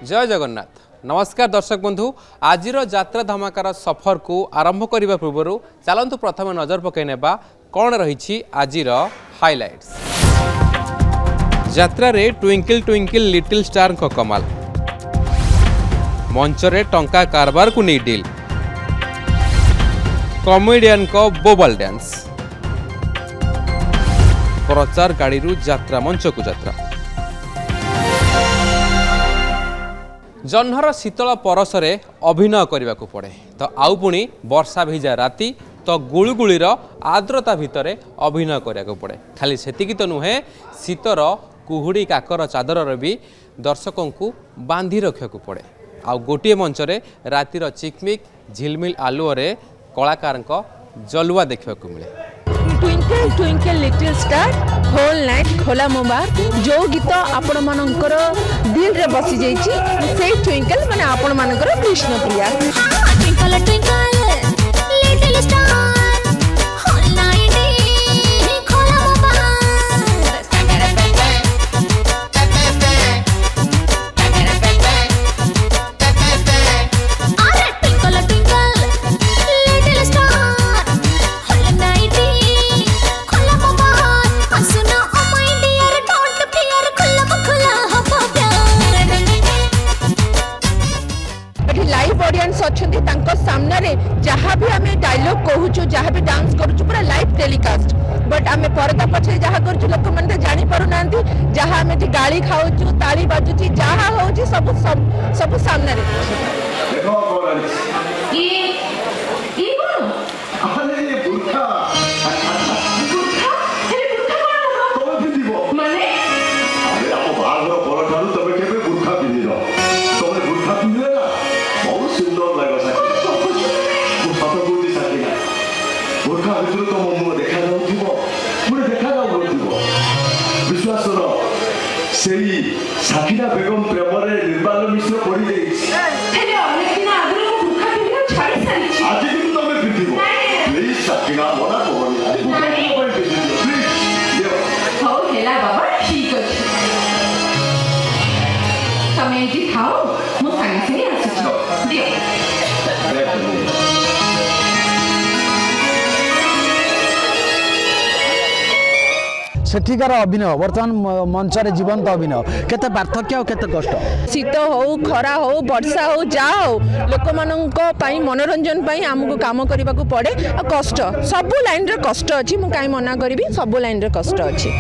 जय जगन्नाथ नमस्कार दर्शक बंधु आज यात्रा धमाकार सफर को आरंभ करने पूर्व चलतु प्रथम नजर पकईने कौन रही आज हाइलाइट्स। यात्रा रे ट्विंकल ट्विंकल लिटिल स्टार को कमाल मंचरे टंका कारबार को नहीं डील कॉमेडियन को बोबल डांस प्रचार गाड़ी यात्रा मंच को यात्रा जह्नर शीतल परसरे अभिनय करने को पड़े तो आउ पुणी वर्षा भिजा राति तो गुळुगुळीर आर्द्रता भितर अभिनय करने पड़े खाली सेतिकी तो नुहे शीतर कुहुड़ी काकर चादर भी दर्शकों को बांधि रखा पड़े आउ गोटे मंचरे रातिर चिकमिक झिलमिल आलुओरे कलाकार जलुआ देखा मिले। Twinkle twinkle little star whole night खोला मोबाइल जो गीत आपण मानकर दिल रे बसी जाइछि से ट्विंकल माने आपण मानकर Krishna Priya twinkle twinkle little star whole night खोला सामने रे जहाँ भी आम डायलॉग कहूँ जहाँ भी डांस करूँ पूरा लाइव टेलीकास्ट बट आम परदा पछे जहाँ कर लोक मैंने जानी पारु ना जहाँ आम गाड़ी खाऊ ताली बाजुची जहाँ हो सब सामने साकिना बेगम प्रेम निर्बाल मिश्र पड़ी आज भी तुम प्लीज साकिना मना सेठिकार अभिनय बर्तमान मंचरे जीवंत अभिनय केते पार्थक्य और केते कष्ट शीत हो खरा हो वर्षा हो जा हो लोक मानक मनोरंजन आमको काम करने को पड़े और कष्ट सबू लाइन रे कष्ट अच्छी मु कहीं मना करी सबू लाइन रे कष्ट अच्छी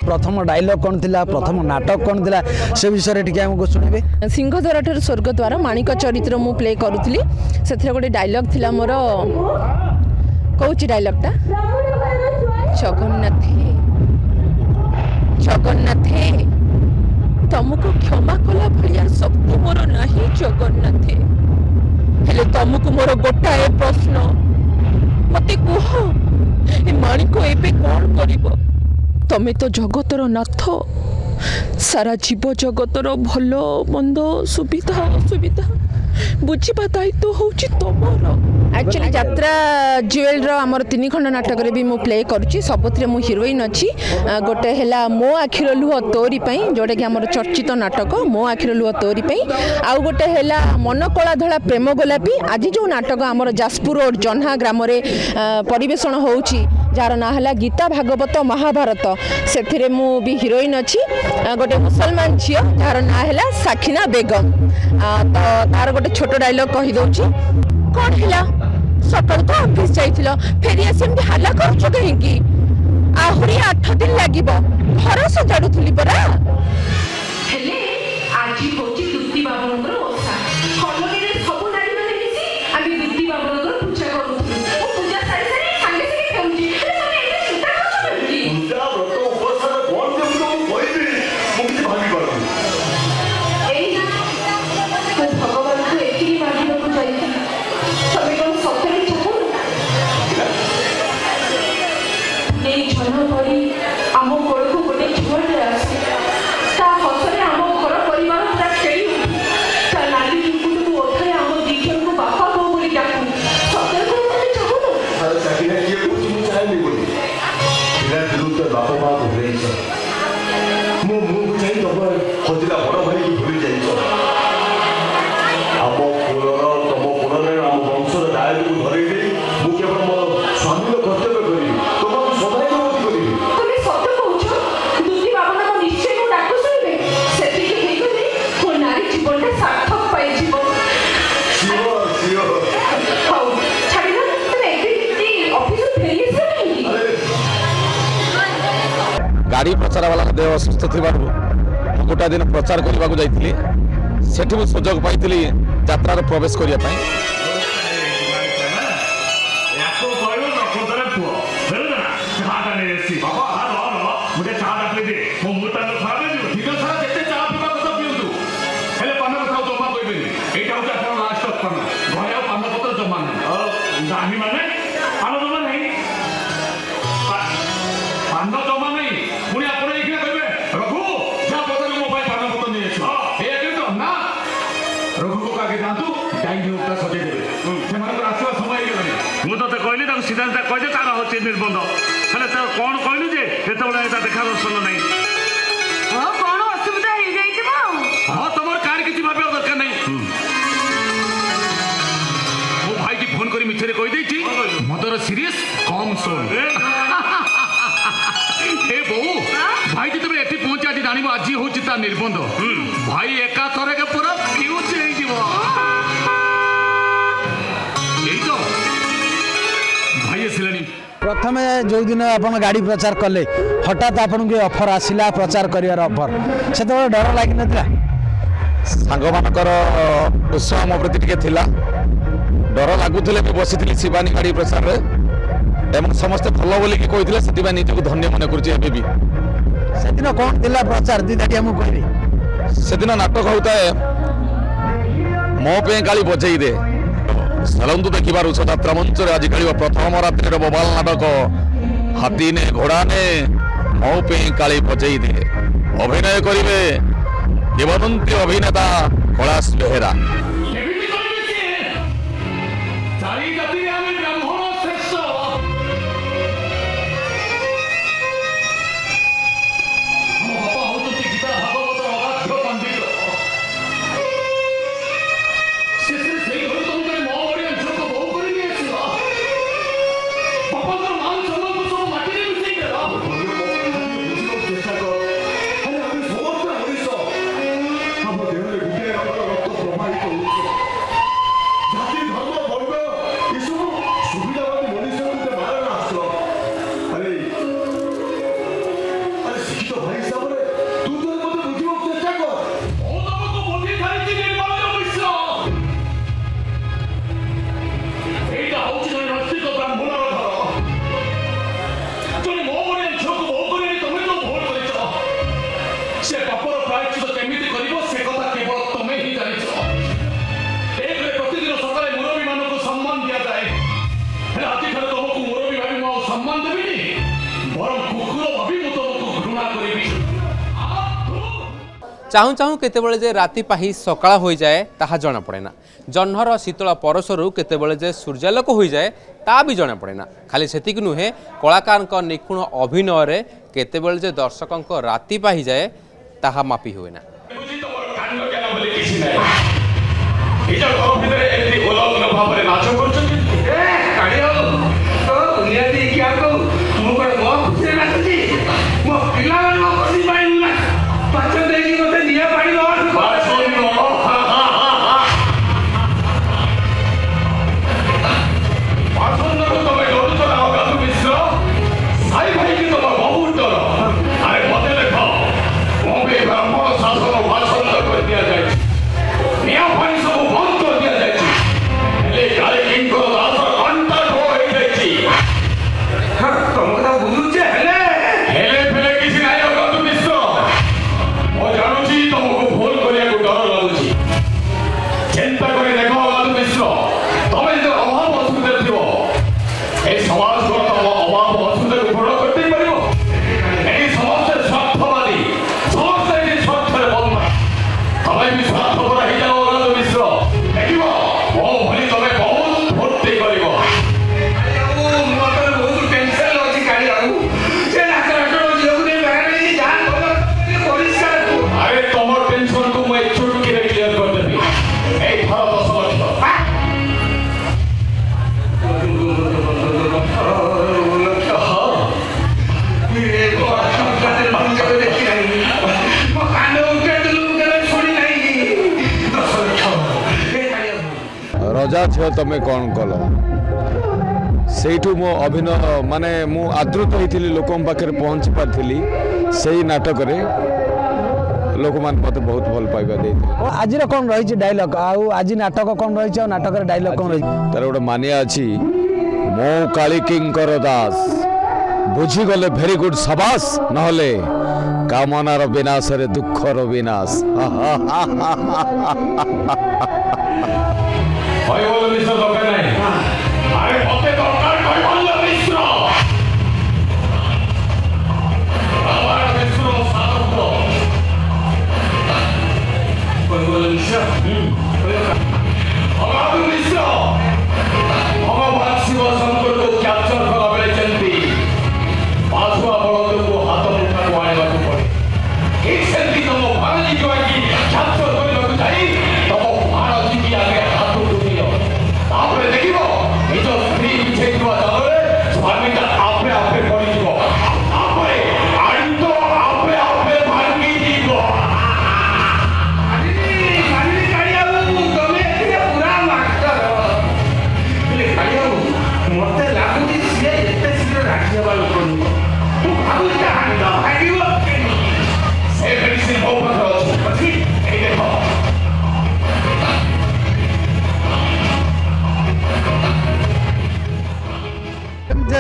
प्रथम डायलॉग कौन थिला प्रथम नाटक कौन थिला से विषय रे हमको सुनिबे सिंहद्वार ठार स्वर्गद्वार माणिक चरित्र मु प्ले करूथली से गोटे डायलॉग थिला मोर कहूची डायलॉगटा जगन्नाथे जगन्नाथे तुमको क्षमा कला भलिया शक्ति मोर नहीं जगन्नाथे हेले तुमको मोर गोटाए प्रश्न मते कह ए माणिक एबे कौन करिवो तमे तो जगतर नाथ सारा जीव जगतर भल मंद सुविधा असुविधा बुझा दायित्व हूँ तुमर एक्चुअली यात्रा ज्वेल आमर 3 खंड नाटक भी मु प्ले करुच्ची सबुत मु हिरोइन अच्छी गोटे है मो आखिर लुह तोरी जोटा कि आमर चर्चित नाटक मो आखिर लुह तोरी आउ गोटे है मन कला धला प्रेम गोलापी आज जो नाटक आमर जाजपुर रोड जन्हा ग्राम परिवेषण होउची जार ना है गीता भागवत महाभारत से मु भी हिरोइन अच्छी गोटे मुसलमान झील जार ना है साखिना बेगम तो तार गोटे छोट डायलॉग कही दउची कौन है सकाल तो ऑफिस जाइथिलो फेरी आसे हाला करछु कहीं आहुरी 8 दिन लागिब घर सजाडुथुली परा हेले आजी होची दुत्ती बाबुंकर ओसा कॉलोनी रे सब नारी माने मिसी आमी दुत्ती बाबुंकर पूजा करूथु ओ पूजा सारी सारी संगे संगे केउची माने एते चिंता करछु पूजा व्रत उपवास कोन के मु कहबी मु किछ भाबी पारु एई तो भगवान को एकी मानिबा को जाई तबे कोन सତରେ चाहू नहीं छन करी आम कोल को गोटे छुआटे आसी ता हसरे आम घर परिवार पूरा खेली ता नाली टुकुट को ओठे आम दीक्षण को बापा को बोली डाकू सତରେ को मते चाहू अरे साकिना ये कुछ मु चाहे बोली बिना दिलु तो बापा मां को भूल जाई मु चाहे तब हजिला बड़ भाई को भूल जाई आम कुलर तम कुलर आम वंशर दायित्व को धरे दे मु केवल मोर स्वामी कर्तव्य करी तुम सदाई करी তুমি সত্য কହୁছো দুতি বাবা না নিশ্চয় মু ডাকু শুনবে সেটিকে হেই গলি কো নারী জীবনটা সার্থক পাই জীব শিওর শিওর হাউ ছাড়ি না তুমি একদিন অফিস ফেরি এসে নাকি गाड़ी प्रचार वाला देह असुस्थ थी गोटा दिन प्रचार करने को जाइए सेठी भी सुजोग पाई यात्रा प्रवेश करने सीधा सीधा कहे तार होची निर्बंध हेले तो कौन कहलु जे एतबेले एता देखा दर्शन नहीं हां कोन असुविधा हे जाई हां तमर कार किछि भाबे दरकार नहीं ओ भाई की फोन करी मिछरे कहि देछि मदर सीरियस कम सोन ए बो भाई जतबे एठी पहुंचा जी जानिबो आजी होची ता निर्बंध भाई एका थरे के पूरा फ्यूज हे जीवो एई तो प्रथम जो दिन आप गाड़ी प्रचार कले हठात आपन के ऑफर आसिला प्रचार करियर ऑफर से तो डर लागि नथिला सांग मानकर उत्साह मो प्रति टिके थिला डर लागुथिले भी बसिथिली शिवानी गाड़ी प्रचार रे एवं समस्त भलो बोली कि कहिथिले सेतिबा निजको धन्य मन करछि एबे भी सेदिन कोन दिला प्रचार दिदाटी हम कहली सेदिन नाटक होता है मो पे गाली बजई दे चलतु देखिबार उषयात्रा मंच आज खेल प्रथम रात्रि बोबाल नाटक हाथी ने घोड़ा ने मो पे काली बजई दे अभिनय करिवे किंवदंती अभिनेता कैलाश बेहेरा सम्मान देवी बरम कुकुर भावी मु तुमको घृणा करी चाहू चाहू केतेबेले जे राति पाही सकाळ होई जाए ताहा जणा पड़े ना जह्नर शीतल परसरू केतेबेले जे सूर्यालोक होई जाए ता भी जणा पड़े ना खाली सेतिक नुहे कलाकार निपुण अभिनय रे केतेबेले जे दर्शकों राति पाही जाए ताहा मापी हुए ना रजा झील तुम कौन कल से मो अभिनय माने मु आदृत होती लोक पाखे पहुँची पारी से नाटक लोक मान मत बहुत भल पाइबा देते आज कौन रही डायलॉग आज नाटक कौन रही नाटक डायलॉग कौन रही तार गोटे मानिया अच्छी मो काली किंकर दास बुझीगले भेरी गुड सबास नहले कामनार विनाश रे दुखर विनाश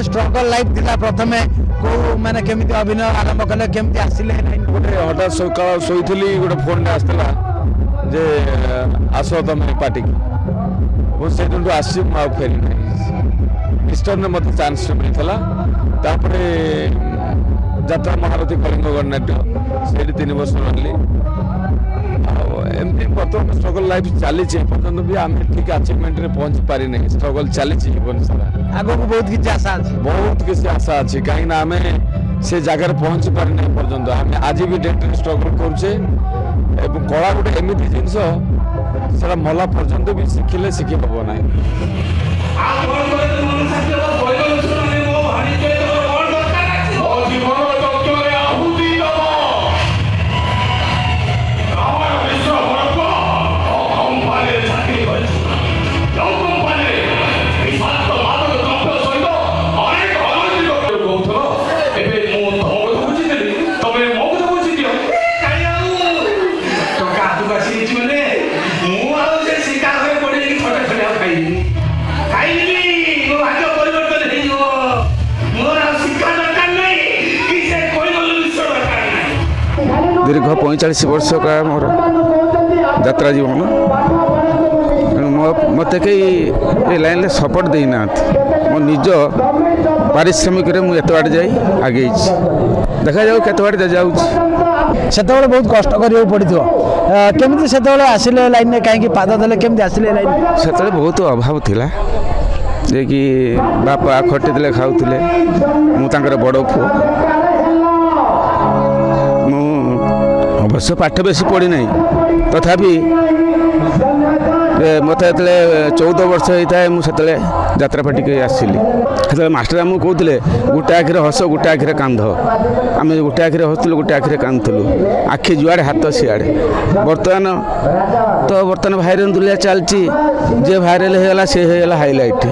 स्ट्रगल लाइफ दिला प्रथमे को माने केमिति अभिनय आरंभ कले केमिति आसिले गोटे हठात सकाळ सोईथली गोटे फोन आसला जे आसो तमे पार्टी वो सेटू आसी आ फेरी नहीं ईस्टर ने मत चांस मिलता तापरे जात्रा महारथी कलिंगगढ़ नाट्य से 3 वर्ष रही एमती बर्तमान स्ट्रगल लाइफ चली पर्यटन भी आम ठीक अचिवमेंट रे पहुंची पारि नहीं स्ट्रगल चली जीवन सारा आगो को बहुत किसी आशा अच्छी बहुत किसी आशा अच्छी कहीं आम से जगह पहुंची पारि नहीं पर्यंत आम आज भी डेट स्ट्रगल करुचे कला गोटे एमती जिनस से मला पर्यंत भी शिखिले शिखी हम ना दीर्घ 45 वर्ष का मोर यात्रा जीवन मत कई लाइन सपोर्ट देना। ମୋ ନିଜ ପାରିଶ୍ରମିକରେ ମୁଁ ଏତେ ବାଟ ଯାଇ ଆଗେଇଛି ଦେଖାଯାଉ କେତେ ବାଟ ଯାଉଛି ସେତେବେଳେ ବହୁତ କଷ୍ଟ କରିବାକୁ ପଡ଼ିଥିବ କେମିତି ସେତେବେଳେ ଆସିଲେ ଲାଇନରେ କାହିଁକି ପାଦ ଦେଲେ କେମିତି ଆସିଲେ ଲାଇନ୍ ସେତେବେଳେ ବହୁତ ଅଭାବ ଥିଲା ଯେ କି ବାପା ଖଟିଥିଲେ ଖାଉଥିଲେ ମୁଁ ତାଙ୍କର ବଡ଼ ପୁଅ ମୁଁ ଅବଶ୍ୟ ପାଠ ବେଶୀ ପଢ଼ିନାହିଁ ତଥାପି ମୋତେ ଯେତେବେଳେ 14 ବର୍ଷ ହେଇଥାଏ ମୁଁ ସେତେବେଳେ ଯାତ୍ରା ପାଟିକି ଆସିଲି ସେତେବେଳେ ମାଷ୍ଟର ଆମକୁ କହୁଥିଲେ ଗୋଟେ ଆଖିରେ ହସ ଗୋଟେ ଆଖିରେ କାନ୍ଦ ଆମେ ଗୋଟେ ଆଖିରେ ହସୁଥିଲୁ ଗୋଟେ ଆଖିରେ କାନ୍ଦୁଥିଲୁ ଆଖି ଯୁଆଡ଼େ ହାତ ସିଆଡ଼େ ବର୍ତ୍ତମାନ ଭାଇରାଲ ଦୁନିଆ ଚାଲିଛି ଯିଏ ଭାଇରାଲ ହେଇଗଲା ସେ ହେଇଗଲା ହାଇଲାଇଟ୍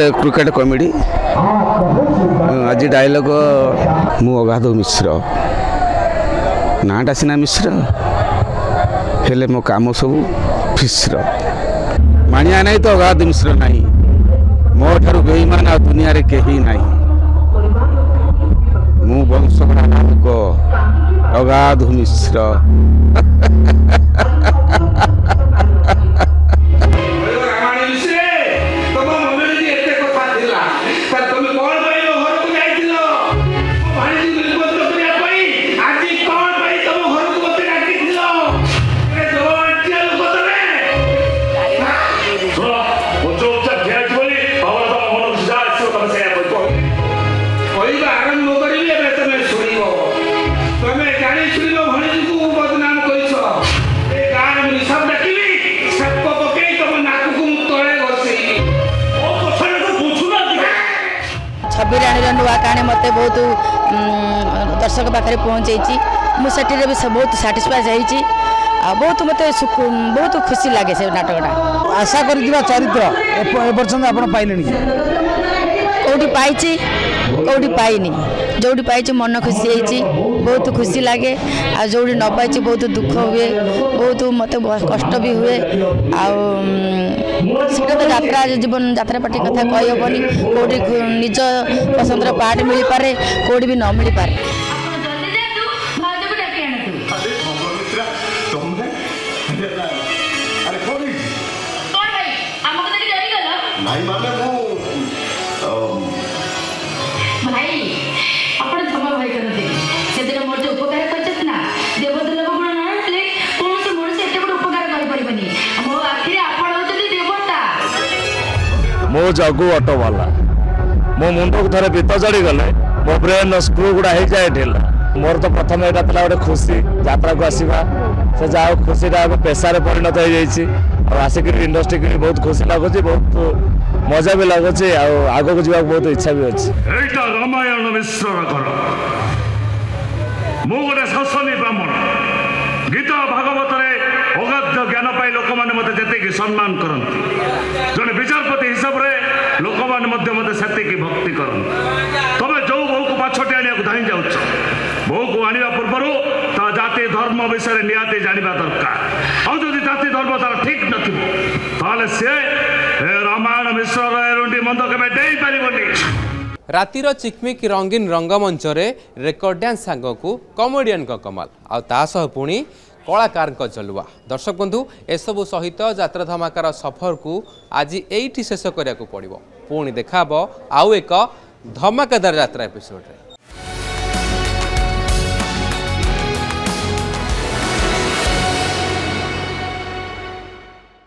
गोटे क्रिकेट कमेडी आज डायलॉग मु अगाध मिश्र नाटा सीना मिश्र हेले मो काम सब फिश्र मानिया नहीं तो अगाध मिश्र नहीं मो ठारू बेईमान आ दुनिया रे केही नहीं मु वंशगढ़ा नामक अगाध मिश्र छबिराणी नुआ कहानी मत बहुत दर्शक पाखे पहुँचे मुझे भी बहुत साटिस्फाई बहुत मत बहुत खुशी लगे से नाटकटा आशा कर चरित्र पाइले कौटी पाई कौटी पाइनी जोटी पाई मन खुशी होती बहुत खुशी लगे आ जोटी न पाई बहुत दुख हुए बहुत मत कष्ट भी हुए आटा तो यात्रा जीवन यात्रा पार्टी कथा कहीहबनी कौटी निज पसंद पार्ट मिल पारे कौटी भी न मिल पारे मो जगू ऑटो वाला मो मुंड को थे बीत चढ़ी गले मो ब्रेन स्क्रू गुड़ा हो जाए ढिला मोर तो प्रथम यहाँ था गोटे खुशी यात्रा को आसवा से जहाँ खुशी पेशार परिणत हो जाइए आसिक इंडस्ट्री की बहुत खुशी लगुच बहुत मजा भी लगुच आग को जावाक बहुत इच्छा भी अच्छी रामायण मिश्र मु गोटे शसनी ब्राह्मण गीता भागवत अगाध ज्ञान पाई लोक मैंने मत जी सम्मान करती जड़े विचारपति हिसाब से लोक मैंने मत से भक्ति करती तुम जो बो को पाछटे आने धाई जाऊ बो को आने पूर्व जाति धर्म विषय निहाती जानवा दरकार आदि जाति धर्म तार ठीक न सी राम ब्रह्मांड मिश्र एरुंडी मंद केबे देई परिबोनी रातिर चिकमिक रंगीन रंगमंच रेकर्ड डांस सांग को कमेडियन कमाल आसह पुणी कलाकार जलुआ दर्शक बंधु एसबू सहित यात्रा धमाकार सफर को आज एठी शेष करिया को पड़िबो पुणी देखा आउ एक धमाकेदार यात्रा एपिसोड रे।